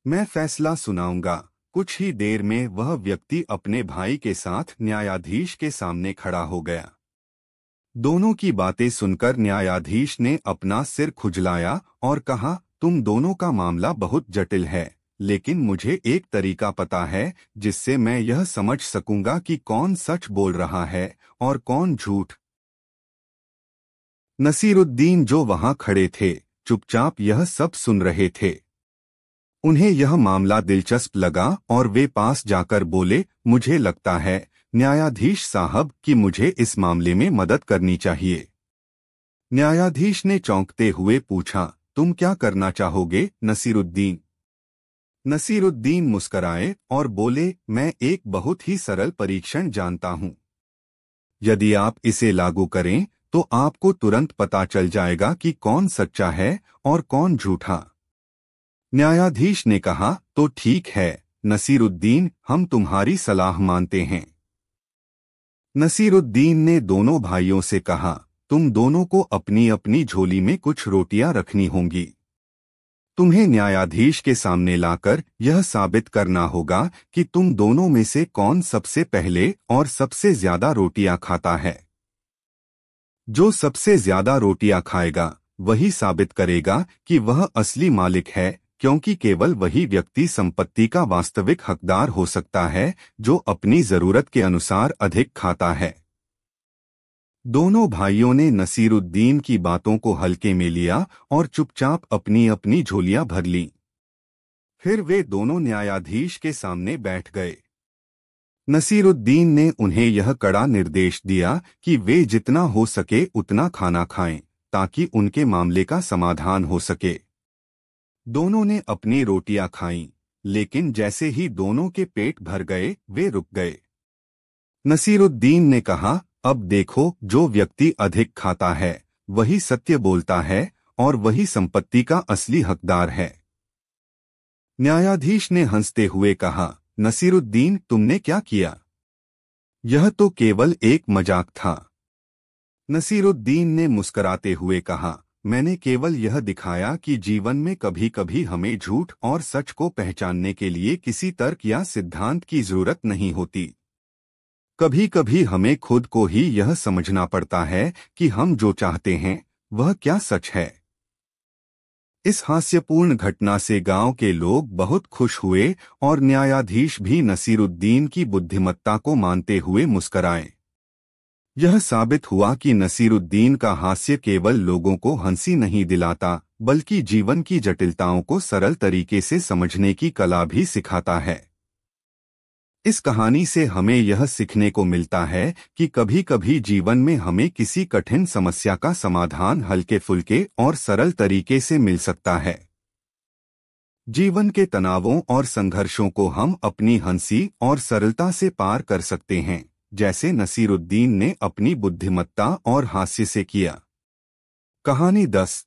मैं फैसला सुनाऊंगा। कुछ ही देर में वह व्यक्ति अपने भाई के साथ न्यायाधीश के सामने खड़ा हो गया। दोनों की बातें सुनकर न्यायाधीश ने अपना सिर खुजलाया और कहा, तुम दोनों का मामला बहुत जटिल है, लेकिन मुझे एक तरीका पता है जिससे मैं यह समझ सकूंगा कि कौन सच बोल रहा है और कौन झूठ। नसीरुद्दीन जो वहां खड़े थे चुपचाप यह सब सुन रहे थे। उन्हें यह मामला दिलचस्प लगा और वे पास जाकर बोले, मुझे लगता है न्यायाधीश साहब कि मुझे इस मामले में मदद करनी चाहिए। न्यायाधीश ने चौंकते हुए पूछा, तुम क्या करना चाहोगे नसीरुद्दीन? नसीरुद्दीन मुस्कराए और बोले, मैं एक बहुत ही सरल परीक्षण जानता हूं। यदि आप इसे लागू करें तो आपको तुरंत पता चल जाएगा कि कौन सच्चा है और कौन झूठा। न्यायाधीश ने कहा, तो ठीक है नसीरुद्दीन, हम तुम्हारी सलाह मानते हैं। नसीरुद्दीन ने दोनों भाइयों से कहा, तुम दोनों को अपनी अपनी झोली में कुछ रोटियां रखनी होंगी। तुम्हें न्यायाधीश के सामने लाकर यह साबित करना होगा कि तुम दोनों में से कौन सबसे पहले और सबसे ज्यादा रोटियां खाता है। जो सबसे ज्यादा रोटियां खाएगा वही साबित करेगा कि वह असली मालिक है, क्योंकि केवल वही व्यक्ति संपत्ति का वास्तविक हकदार हो सकता है जो अपनी जरूरत के अनुसार अधिक खाता है। दोनों भाइयों ने नसीरुद्दीन की बातों को हल्के में लिया और चुपचाप अपनी अपनी झोलियां भर लीं। फिर वे दोनों न्यायाधीश के सामने बैठ गए। नसीरुद्दीन ने उन्हें यह कड़ा निर्देश दिया कि वे जितना हो सके उतना खाना खाएं, ताकि उनके मामले का समाधान हो सके। दोनों ने अपनी रोटियां खाईं, लेकिन जैसे ही दोनों के पेट भर गए वे रुक गए। नसीरुद्दीन ने कहा, अब देखो, जो व्यक्ति अधिक खाता है वही सत्य बोलता है और वही संपत्ति का असली हकदार है। न्यायाधीश ने हंसते हुए कहा, नसीरुद्दीन, तुमने क्या किया? यह तो केवल एक मजाक था। नसीरुद्दीन ने मुस्कुराते हुए कहा, मैंने केवल यह दिखाया कि जीवन में कभी कभी हमें झूठ और सच को पहचानने के लिए किसी तर्क या सिद्धांत की जरूरत नहीं होती। कभी कभी हमें खुद को ही यह समझना पड़ता है कि हम जो चाहते हैं वह क्या सच है। इस हास्यपूर्ण घटना से गांव के लोग बहुत खुश हुए और न्यायाधीश भी नसीरुद्दीन की बुद्धिमत्ता को मानते हुए मुस्कराए। यह साबित हुआ कि नसीरुद्दीन का हास्य केवल लोगों को हंसी नहीं दिलाता, बल्कि जीवन की जटिलताओं को सरल तरीके से समझने की कला भी सिखाता है। इस कहानी से हमें यह सीखने को मिलता है कि कभी कभी जीवन में हमें किसी कठिन समस्या का समाधान हल्के फुल्के और सरल तरीके से मिल सकता है। जीवन के तनावों और संघर्षों को हम अपनी हंसी और सरलता से पार कर सकते हैं, जैसे नसीरुद्दीन ने अपनी बुद्धिमत्ता और हास्य से किया। कहानी 10।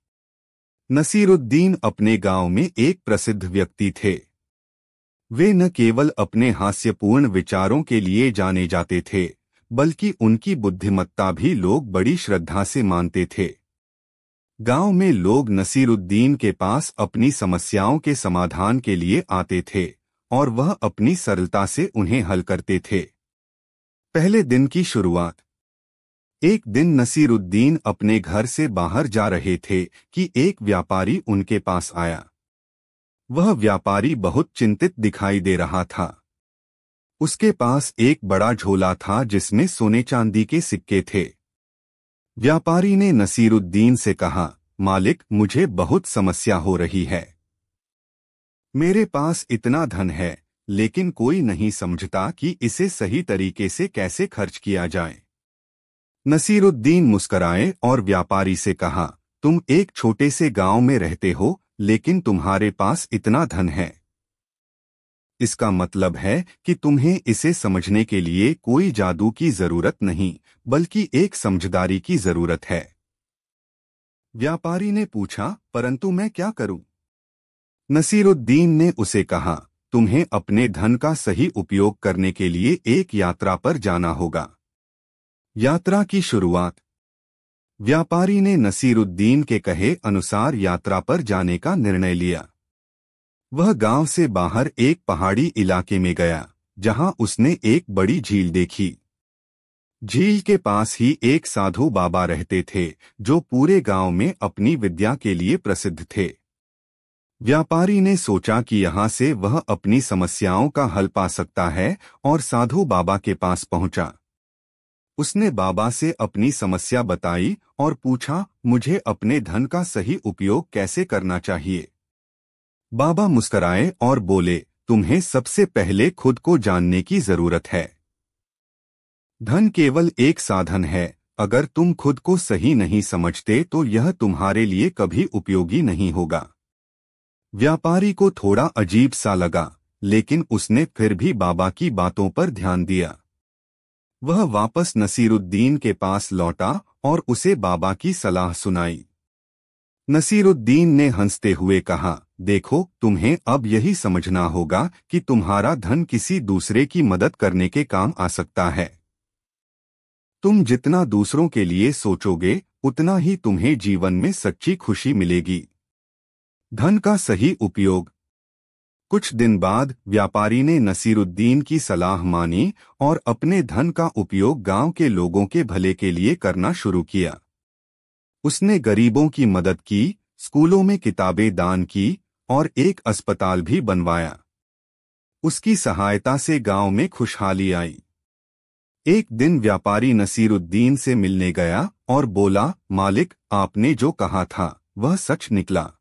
नसीरुद्दीन अपने गांव में एक प्रसिद्ध व्यक्ति थे। वे न केवल अपने हास्यपूर्ण विचारों के लिए जाने जाते थे, बल्कि उनकी बुद्धिमत्ता भी लोग बड़ी श्रद्धा से मानते थे। गांव में लोग नसीरुद्दीन के पास अपनी समस्याओं के समाधान के लिए आते थे और वह अपनी सरलता से उन्हें हल करते थे। पहले दिन की शुरुआत। एक दिन नसीरुद्दीन अपने घर से बाहर जा रहे थे कि एक व्यापारी उनके पास आया। वह व्यापारी बहुत चिंतित दिखाई दे रहा था। उसके पास एक बड़ा झोला था जिसमें सोने चांदी के सिक्के थे। व्यापारी ने नसीरुद्दीन से कहा, मालिक, मुझे बहुत समस्या हो रही है। मेरे पास इतना धन है, लेकिन कोई नहीं समझता कि इसे सही तरीके से कैसे खर्च किया जाए। नसीरुद्दीन मुस्कराए और व्यापारी से कहा, तुम एक छोटे से गांव में रहते हो, लेकिन तुम्हारे पास इतना धन है। इसका मतलब है कि तुम्हें इसे समझने के लिए कोई जादू की जरूरत नहीं, बल्कि एक समझदारी की जरूरत है। व्यापारी ने पूछा, परंतु मैं क्या करूं? नसीरुद्दीन ने उसे कहा, तुम्हें अपने धन का सही उपयोग करने के लिए एक यात्रा पर जाना होगा। यात्रा की शुरुआत। व्यापारी ने नसीरुद्दीन के कहे अनुसार यात्रा पर जाने का निर्णय लिया। वह गांव से बाहर एक पहाड़ी इलाके में गया, जहां उसने एक बड़ी झील देखी। झील के पास ही एक साधु बाबा रहते थे, जो पूरे गांव में अपनी विद्या के लिए प्रसिद्ध थे। व्यापारी ने सोचा कि यहाँ से वह अपनी समस्याओं का हल पा सकता है और साधु बाबा के पास पहुंचा। उसने बाबा से अपनी समस्या बताई और पूछा, मुझे अपने धन का सही उपयोग कैसे करना चाहिए? बाबा मुस्कराए और बोले, तुम्हें सबसे पहले खुद को जानने की जरूरत है। धन केवल एक साधन है, अगर तुम खुद को सही नहीं समझते तो यह तुम्हारे लिए कभी उपयोगी नहीं होगा। व्यापारी को थोड़ा अजीब सा लगा, लेकिन उसने फिर भी बाबा की बातों पर ध्यान दिया। वह वापस नसीरुद्दीन के पास लौटा और उसे बाबा की सलाह सुनाई। नसीरुद्दीन ने हंसते हुए कहा, देखो, तुम्हें अब यही समझना होगा कि तुम्हारा धन किसी दूसरे की मदद करने के काम आ सकता है। तुम जितना दूसरों के लिए सोचोगे, उतना ही तुम्हें जीवन में सच्ची खुशी मिलेगी। धन का सही उपयोग। कुछ दिन बाद व्यापारी ने नसीरुद्दीन की सलाह मानी और अपने धन का उपयोग गांव के लोगों के भले के लिए करना शुरू किया। उसने गरीबों की मदद की, स्कूलों में किताबें दान की और एक अस्पताल भी बनवाया। उसकी सहायता से गांव में खुशहाली आई। एक दिन व्यापारी नसीरुद्दीन से मिलने गया और बोला, मालिक, आपने जो कहा था वह सच निकला।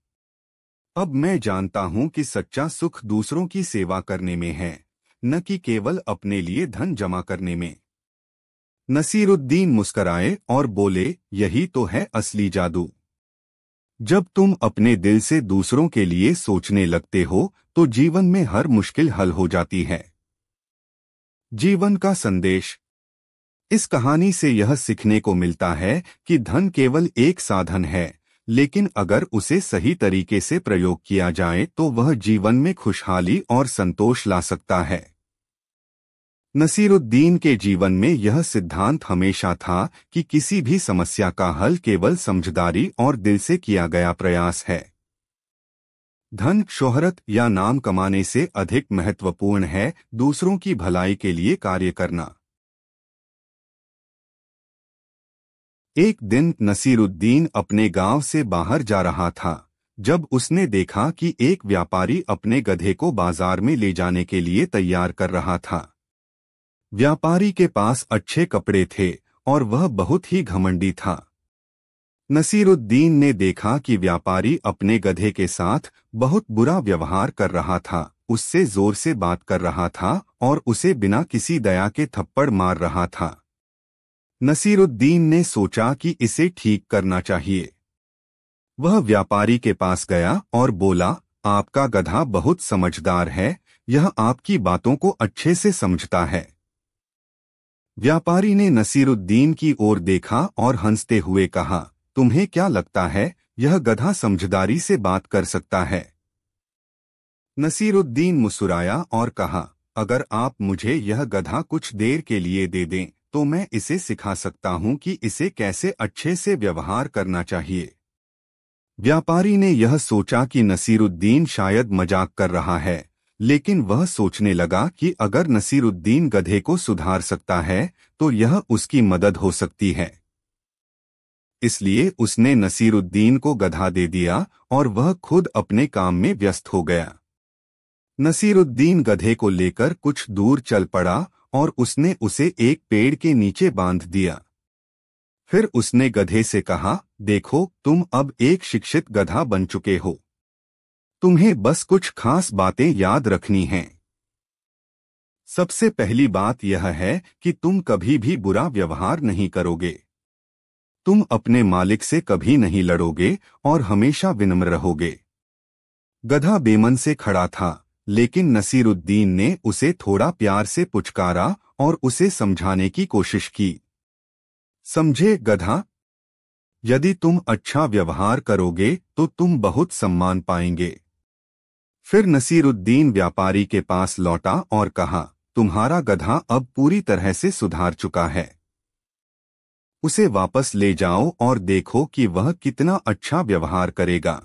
अब मैं जानता हूं कि सच्चा सुख दूसरों की सेवा करने में है, न कि केवल अपने लिए धन जमा करने में। नसीरुद्दीन मुस्कराए और बोले, यही तो है असली जादू। जब तुम अपने दिल से दूसरों के लिए सोचने लगते हो, तो जीवन में हर मुश्किल हल हो जाती है। जीवन का संदेश। इस कहानी से यह सीखने को मिलता है कि धन केवल एक साधन है, लेकिन अगर उसे सही तरीके से प्रयोग किया जाए तो वह जीवन में खुशहाली और संतोष ला सकता है। नसीरुद्दीन के जीवन में यह सिद्धांत हमेशा था कि किसी भी समस्या का हल केवल समझदारी और दिल से किया गया प्रयास है। धन, शोहरत या नाम कमाने से अधिक महत्वपूर्ण है दूसरों की भलाई के लिए कार्य करना। एक दिन नसीरुद्दीन अपने गांव से बाहर जा रहा था, जब उसने देखा कि एक व्यापारी अपने गधे को बाजार में ले जाने के लिए तैयार कर रहा था। व्यापारी के पास अच्छे कपड़े थे और वह बहुत ही घमंडी था। नसीरुद्दीन ने देखा कि व्यापारी अपने गधे के साथ बहुत बुरा व्यवहार कर रहा था, उससे जोर से बात कर रहा था और उसे बिना किसी दया के थप्पड़ मार रहा था। नसीरुद्दीन ने सोचा कि इसे ठीक करना चाहिए। वह व्यापारी के पास गया और बोला, आपका गधा बहुत समझदार है, यह आपकी बातों को अच्छे से समझता है। व्यापारी ने नसीरुद्दीन की ओर देखा और हंसते हुए कहा, तुम्हें क्या लगता है यह गधा समझदारी से बात कर सकता है? नसीरुद्दीन मुस्कुराया और कहा, अगर आप मुझे यह गधा कुछ देर के लिए दे दें तो मैं इसे सिखा सकता हूं कि इसे कैसे अच्छे से व्यवहार करना चाहिए। व्यापारी ने यह सोचा कि नसीरुद्दीन शायद मजाक कर रहा है, लेकिन वह सोचने लगा कि अगर नसीरुद्दीन गधे को सुधार सकता है तो यह उसकी मदद हो सकती है। इसलिए उसने नसीरुद्दीन को गधा दे दिया और वह खुद अपने काम में व्यस्त हो गया। नसीरुद्दीन गधे को लेकर कुछ दूर चल पड़ा और उसने उसे एक पेड़ के नीचे बांध दिया। फिर उसने गधे से कहा, देखो तुम अब एक शिक्षित गधा बन चुके हो। तुम्हें बस कुछ खास बातें याद रखनी हैं। सबसे पहली बात यह है कि तुम कभी भी बुरा व्यवहार नहीं करोगे। तुम अपने मालिक से कभी नहीं लड़ोगे और हमेशा विनम्र रहोगे। गधा बेमन से खड़ा था, लेकिन नसीरुद्दीन ने उसे थोड़ा प्यार से पुचकारा और उसे समझाने की कोशिश की। समझे गधा, यदि तुम अच्छा व्यवहार करोगे तो तुम बहुत सम्मान पाएंगे। फिर नसीरुद्दीन व्यापारी के पास लौटा और कहा, तुम्हारा गधा अब पूरी तरह से सुधार चुका है। उसे वापस ले जाओ और देखो कि वह कितना अच्छा व्यवहार करेगा।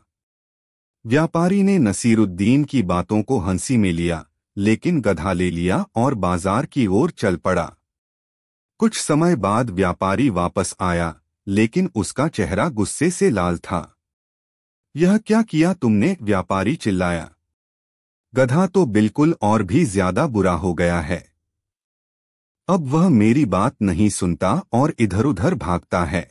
व्यापारी ने नसीरुद्दीन की बातों को हंसी में लिया, लेकिन गधा ले लिया और बाजार की ओर चल पड़ा। कुछ समय बाद व्यापारी वापस आया, लेकिन उसका चेहरा गुस्से से लाल था। यह क्या किया तुमने? व्यापारी चिल्लाया। गधा तो बिल्कुल और भी ज्यादा बुरा हो गया है। अब वह मेरी बात नहीं सुनता और इधर-उधर भागता है।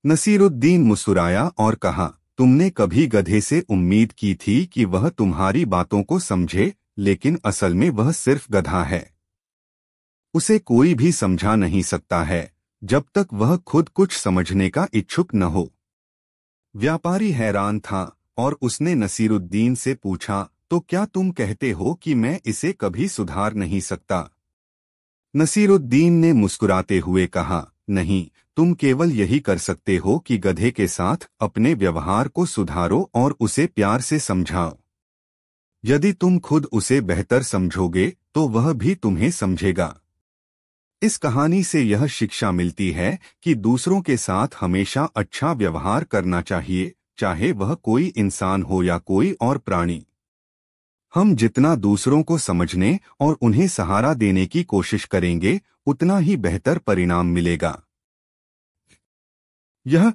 नसीरुद्दीन मुस्कुराया और कहा, तुमने कभी गधे से उम्मीद की थी कि वह तुम्हारी बातों को समझे, लेकिन असल में वह सिर्फ गधा है। उसे कोई भी समझा नहीं सकता है जब तक वह खुद कुछ समझने का इच्छुक न हो। व्यापारी हैरान था और उसने नसीरुद्दीन से पूछा, तो क्या तुम कहते हो कि मैं इसे कभी सुधार नहीं सकता? नसीरुद्दीन ने मुस्कुराते हुए कहा, नहीं, तुम केवल यही कर सकते हो कि गधे के साथ अपने व्यवहार को सुधारो और उसे प्यार से समझाओ। यदि तुम खुद उसे बेहतर समझोगे तो वह भी तुम्हें समझेगा। इस कहानी से यह शिक्षा मिलती है कि दूसरों के साथ हमेशा अच्छा व्यवहार करना चाहिए, चाहे वह कोई इंसान हो या कोई और प्राणी। हम जितना दूसरों को समझने और उन्हें सहारा देने की कोशिश करेंगे, उतना ही बेहतर परिणाम मिलेगा। यह